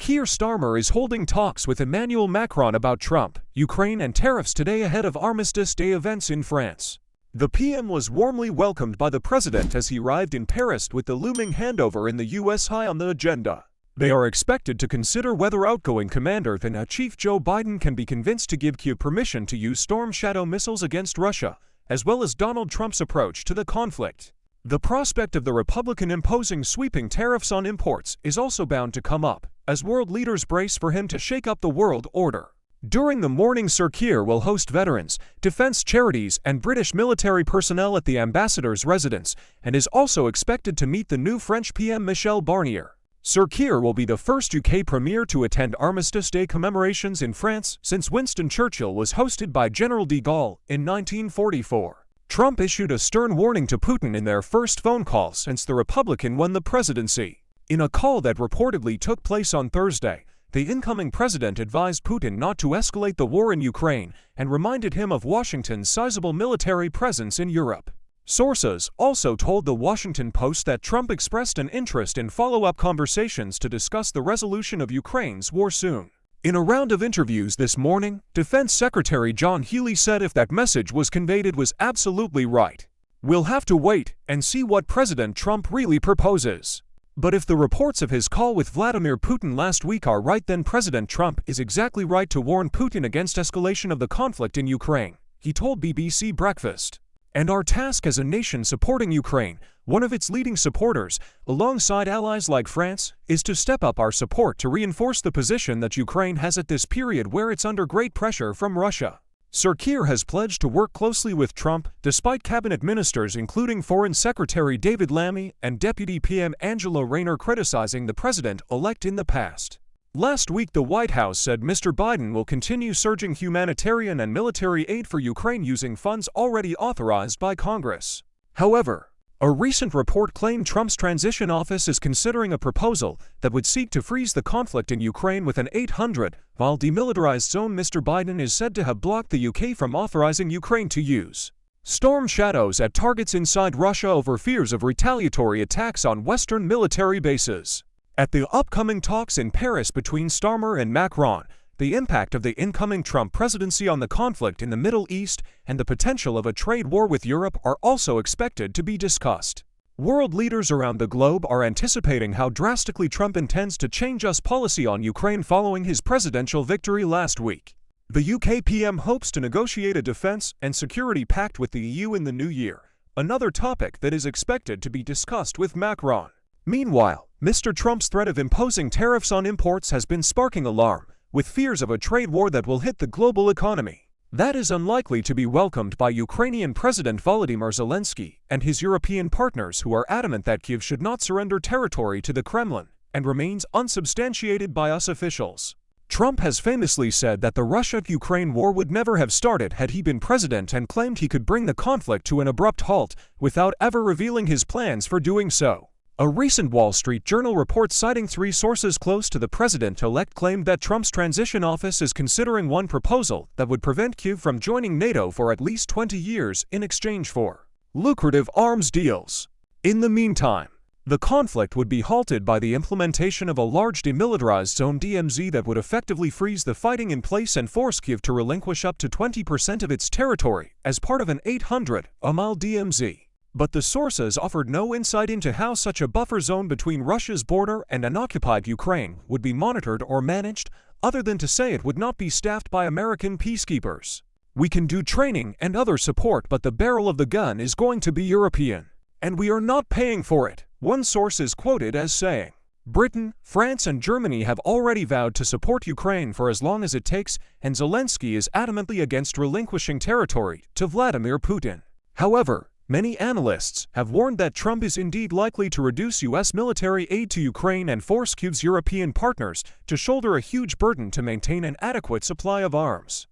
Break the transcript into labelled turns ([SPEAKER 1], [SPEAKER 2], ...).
[SPEAKER 1] Keir Starmer is holding talks with Emmanuel Macron about Trump, Ukraine and tariffs today ahead of Armistice Day events in France. The PM was warmly welcomed by the president as he arrived in Paris with the looming handover in the U.S. high on the agenda. They are expected to consider whether outgoing Commander-in-Chief Joe Biden can be convinced to give Kyiv permission to use Storm Shadow missiles against Russia, as well as Donald Trump's approach to the conflict. The prospect of the Republican imposing sweeping tariffs on imports is also bound to come up, as world leaders brace for him to shake up the world order. During the morning, Sir Keir will host veterans, defense charities, and British military personnel at the ambassador's residence, and is also expected to meet the new French PM Michel Barnier. Sir Keir will be the first UK premier to attend Armistice Day commemorations in France since Winston Churchill was hosted by General de Gaulle in 1944. Trump issued a stern warning to Putin in their first phone call since the Republican won the presidency. In a call that reportedly took place on Thursday, the incoming president advised Putin not to escalate the war in Ukraine and reminded him of Washington's sizable military presence in Europe. Sources also told the Washington Post that Trump expressed an interest in follow-up conversations to discuss the resolution of Ukraine's war soon. In a round of interviews this morning, Defense Secretary John Healey said if that message was conveyed, it was absolutely right. We'll have to wait and see what President Trump really proposes. But if the reports of his call with Vladimir Putin last week are right, then President Trump is exactly right to warn Putin against escalation of the conflict in Ukraine, he told BBC Breakfast. And our task as a nation supporting Ukraine, one of its leading supporters, alongside allies like France, is to step up our support to reinforce the position that Ukraine has at this period where it's under great pressure from Russia. Sir Keir has pledged to work closely with Trump, despite cabinet ministers including Foreign Secretary David Lammy and Deputy PM Angela Rayner criticizing the president-elect in the past. Last week, the White House said Mr. Biden will continue surging humanitarian and military aid for Ukraine using funds already authorized by Congress. However, a recent report claimed Trump's transition office is considering a proposal that would seek to freeze the conflict in Ukraine with an 800-mile demilitarized zone. Mr. Biden is said to have blocked the UK from authorizing Ukraine to use Storm Shadows at targets inside Russia over fears of retaliatory attacks on Western military bases. At the upcoming talks in Paris between Starmer and Macron, the impact of the incoming Trump presidency on the conflict in the Middle East and the potential of a trade war with Europe are also expected to be discussed. World leaders around the globe are anticipating how drastically Trump intends to change US policy on Ukraine following his presidential victory last week. The UK PM hopes to negotiate a defense and security pact with the EU in the new year, another topic that is expected to be discussed with Macron. Meanwhile, Mr. Trump's threat of imposing tariffs on imports has been sparking alarm, with fears of a trade war that will hit the global economy. That is unlikely to be welcomed by Ukrainian President Volodymyr Zelensky and his European partners, who are adamant that Kyiv should not surrender territory to the Kremlin, and remains unsubstantiated by US officials. Trump has famously said that the Russia-Ukraine war would never have started had he been president, and claimed he could bring the conflict to an abrupt halt without ever revealing his plans for doing so. A recent Wall Street Journal report citing 3 sources close to the president-elect claimed that Trump's transition office is considering one proposal that would prevent Kyiv from joining NATO for at least 20 years in exchange for lucrative arms deals. In the meantime, the conflict would be halted by the implementation of a large demilitarized zone (DMZ) that would effectively freeze the fighting in place and force Kyiv to relinquish up to 20% of its territory as part of an 800-mile DMZ. But the sources offered no insight into how such a buffer zone between Russia's border and unoccupied Ukraine would be monitored or managed, other than to say it would not be staffed by American peacekeepers. We can do training and other support, but the barrel of the gun is going to be European. And we are not paying for it, one source is quoted as saying. Britain, France, and Germany have already vowed to support Ukraine for as long as it takes, and Zelensky is adamantly against relinquishing territory to Vladimir Putin. However, many analysts have warned that Trump is indeed likely to reduce US military aid to Ukraine and force Kyiv's European partners to shoulder a huge burden to maintain an adequate supply of arms.